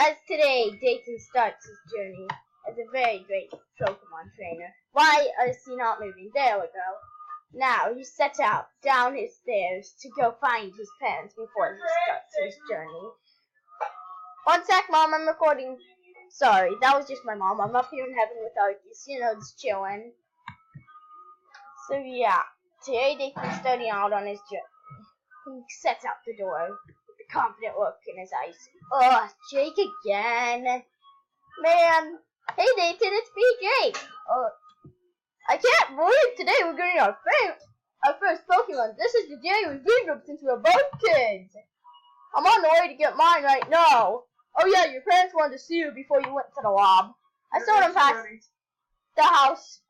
As today, Dayton starts his journey as a very great Pokemon trainer. Why is he not moving? There we go. Now he sets out down his stairs to go find his parents before he starts his journey. One sec, Mom, I'm recording. Sorry, that was just my mom. I'm up here in heaven with Arceus, just chilling. So yeah, today Dayton's starting out on his journey. He sets out the door with a confident look in his eyes. Oh, Jake again. Man. Hey Dayton, it's me, Jake. I can't believe today we're getting our first Pokemon. This is the day we've dreamed of since we were both kids. I'm on the way to get mine right now. Oh yeah, your parents wanted to see you before you went to the lab. I saw them past the house.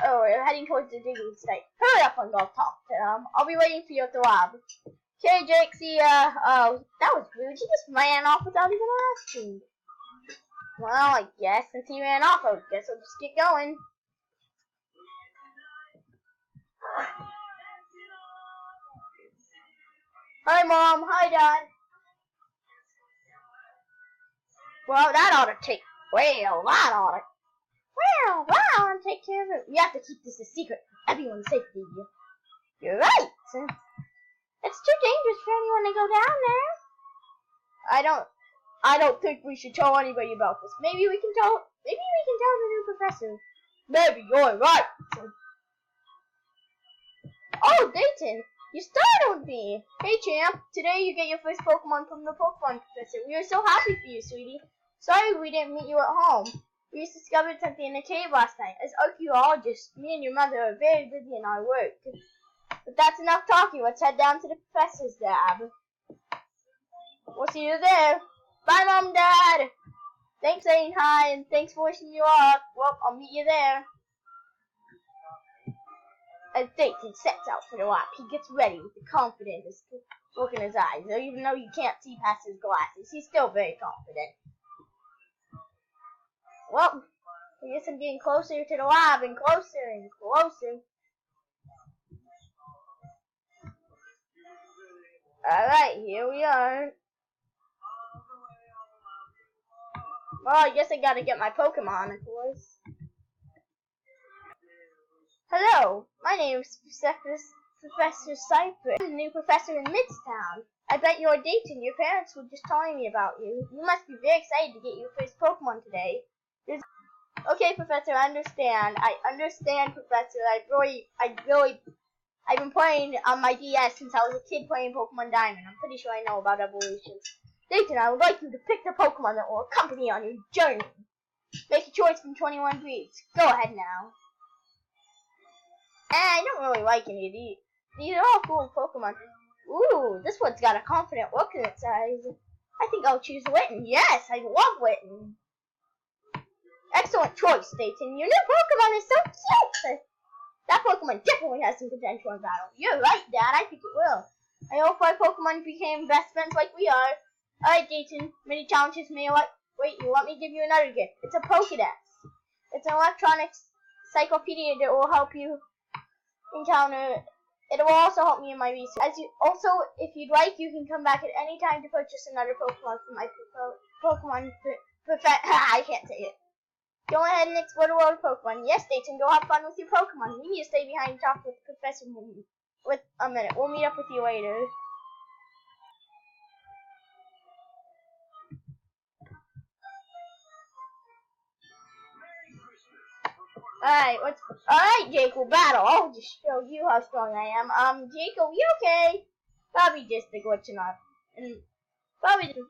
Oh, we're heading towards the digging site. Hurry up and go talk to them. I'll be waiting for you at the lab. Okay, Jake, see ya. Oh, that was rude. He just ran off without even asking. Well, I guess since he ran off, I guess I'll just get going. Hi, Mom. Hi, Dad. Well, that ought to take. Well, that ought to. Well, I'll take care of it. We have to keep this a secret for everyone's safety. You're right. It's too dangerous for anyone to go down there. I don't think we should tell anybody about this. Maybe we can tell the new professor. Maybe you're right. Oh, Dayton, you startled me. Hey, champ. Today you get your first Pokemon from the Pokemon professor. We are so happy for you, sweetie. Sorry we didn't meet you at home. We just discovered something in the cave last night. As archaeologists, me and your mother are very busy in our work. But that's enough talking. Let's head down to the professor's lab. We'll see you there. Bye, Mom and Dad. Thanks for saying hi, and thanks for wishing you luck. Well, I'll meet you there. As Dayton sets out for the lab, he gets ready with the confidence look in his eyes. Even though you can't see past his glasses, he's still very confident. Well, I guess I'm getting closer to the lab and closer and closer. Alright, here we are. Well, I guess I gotta get my Pokemon, of course. Hello, my name is Professor Cypress. I'm the new professor in Midtown. I bet you're Dayton. Your parents were just telling me about you. You must be very excited to get your first Pokemon today. Okay, Professor, I understand. Professor. I've been playing on my DS since I was a kid playing Pokemon Diamond. I'm pretty sure I know about evolutions. Dayton, I would like you to pick the Pokemon that will accompany you on your journey. Make a choice from 21 breeds. Go ahead now. I don't really like any of these. These are all cool Pokemon. Ooh, this one's got a confident look in its eyes. I think I'll choose Witten. Yes, I love Witten. Excellent choice, Dayton. Your new Pokemon is so cute. That Pokemon definitely has some potential in battle. You're right, Dad. I think it will. I hope our Pokemon became best friends like we are. Alright, Dayton. Many challenges may what? Wait, you want me to give you another gift? It's a Pokédex. It's an electronic encyclopedia that will help you encounter. It will also help me in my research. If you'd like, you can come back at any time to purchase another Pokemon from my Pokemon. I can't say it. Go ahead and explore the world of Pokemon. Yes, Dayton, go have fun with your Pokemon. We need to stay behind and talk with the professor with a minute. We'll meet up with you later. Alright, Jake, we'll battle. I'll just show you how strong I am. Jake, are we okay? Probably just a glitch enough. And probably just...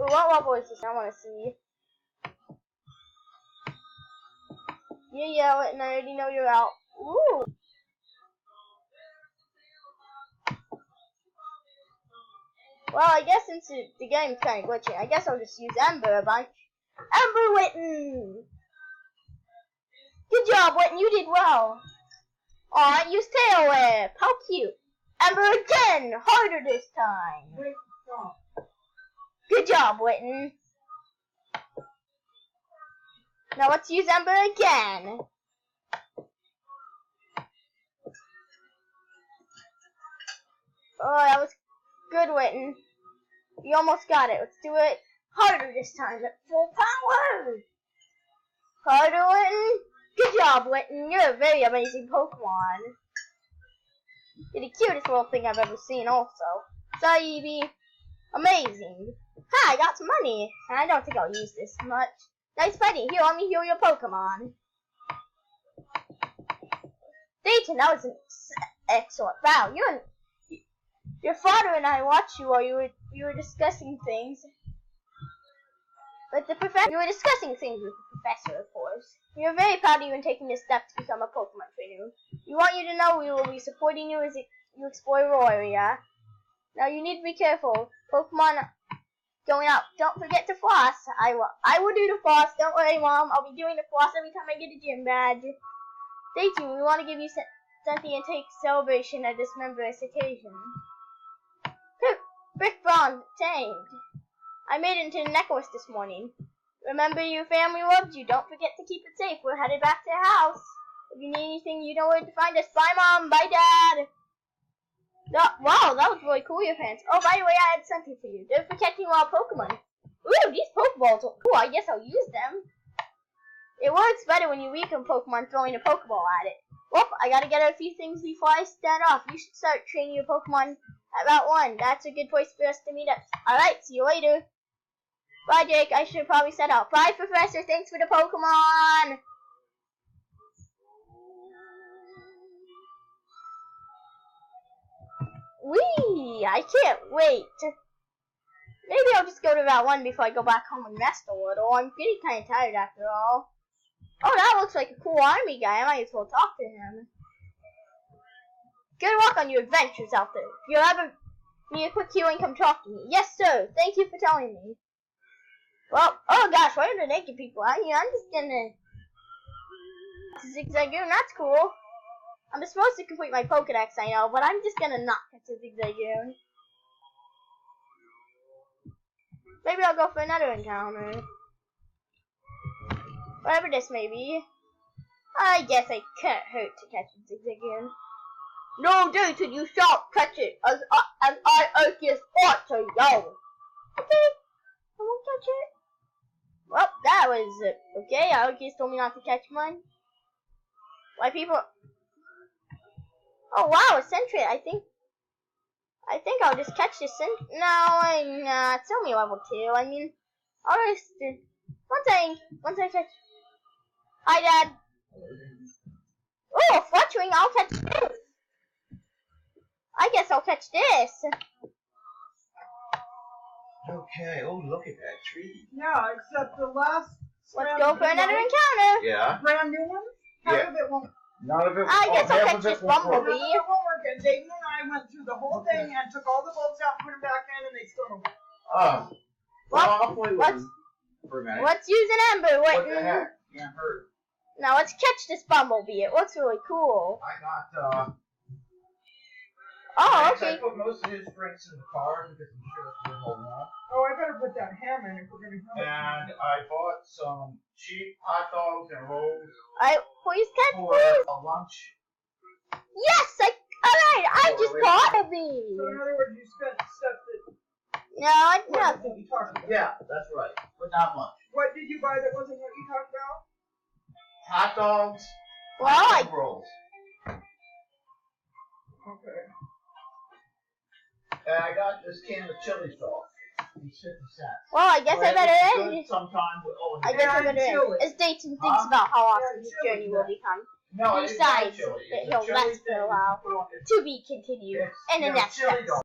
Ooh, what level is this? I want to see. You yell it and I already know you're out. Ooh. Well, I guess since the game's kind of glitchy, I guess I'll just use Ember a bunch. Ember Witten! Good job, Witten, you did well. Aw, I used Tail Whip. How cute. Ember again! Harder this time. Good job, Witten. Now let's use Ember again. Oh, that was good, Witten. You almost got it. Let's do it harder this time. At full power. Harder, Witten. Good job, Witten. You're a very amazing Pokemon. You're the cutest little thing I've ever seen also. Sorry, Eevee. Amazing. Ha, I got some money. And I don't think I'll use this much. Nice fighting. Here, let me heal your Pokemon. Dayton, that was an excellent battle. Your father and I watched you while you were discussing things. With the professor. You were discussing things with the professor, of course. We are very proud of you in taking this step to become a Pokemon trainer. We want you to know we will be supporting you as you explore your area. Now you need to be careful. Pokemon going out. Don't forget to floss. I will do the floss. Don't worry, Mom. I'll be doing the floss every time I get a gym badge. Stay tuned. We want to give you something to take celebration at this memorous occasion. Brick Bond tamed. I made it into the necklace this morning. Remember your family loved you. Don't forget to keep it safe. We're headed back to the house. If you need anything, you know where to find us. Bye, Mom. Bye, Dad. Wow, that was really cool, your parents. Oh, by the way, I had something for you. They're for catching wild Pokemon. Ooh, these Pokeballs are cool. I guess I'll use them. It works better when you weaken Pokemon throwing a Pokeball at it. Well, I gotta get a few things before I start off. You should start training your Pokemon at Route 1. That's a good place for us to meet up. Alright, see you later. Bye, Jake. I should probably set out. Bye, Professor. Thanks for the Pokemon. Whee! I can't wait. Maybe I'll just go to Route 1 before I go back home and rest a little. I'm getting kind of tired after all. Oh, that looks like a cool army guy. I might as well talk to him. Good luck on your adventures out there. If you ever need a quick healing, come talk to me. Yes, sir. Thank you for telling me. Well, oh gosh, why are the naked people out here? I'm just gonna Zigzagoon. That's cool. I'm supposed to complete my Pokedex, I know, but I'm just gonna not catch a Zigzagoon. Maybe I'll go for another encounter. Whatever this may be. I guess I can't hurt to catch a Zigzagoon. No, Dayton, you shan't catch it, as I Arceus ought to know. Okay, I won't catch it. Well, that was okay. Arceus told me not to catch one. Why people? Oh wow, a Sentry. I think I'll just catch this Sentry. No, it's only level 2. I mean, I'll just once I catch. Hi, Dad. Oh, Fletchling. I'll catch this. I guess I'll catch this. Okay, oh look at that tree. Yeah, except the last. Let's go for another encounter. Yeah. Brand new one. Half of it won't. None of it. I guess I'll catch this Bumblebee. Half of it won't work. And Dayton and I went through the whole thing and took all the bolts out, put them back in, and they still don't work. Oh. Well, I'll play with them for a minute. Let's use an Ember. What the heck? Can't hurt. Now let's catch this Bumblebee. It looks really cool. I got Oh, okay. I put most of his drinks in the car because I'm sure that's where he'll want. Oh, I better put that ham in if we're gonna come. And I bought some cheap hot dogs and rolls Please catch, for please. a lunch. Yes, alright, I just caught a So bee. in other words, you spent stuff that. No, it's What nothing. you talked about? Yeah, that's right. But not much. What did you buy that wasn't what you talked about? Hot dogs. Well, hot dog rolls. Okay. And I got this can of chili sauce. It's 50 cents. Well, I guess I better end it. Sometime with I guess I better end it. As Dayton thinks about how awesome his chili, journey will become. No, He it's not decides chili. that It's he'll chili rest for thing a while. you put on- To be continued It's, in the you know, next chili episode. dog.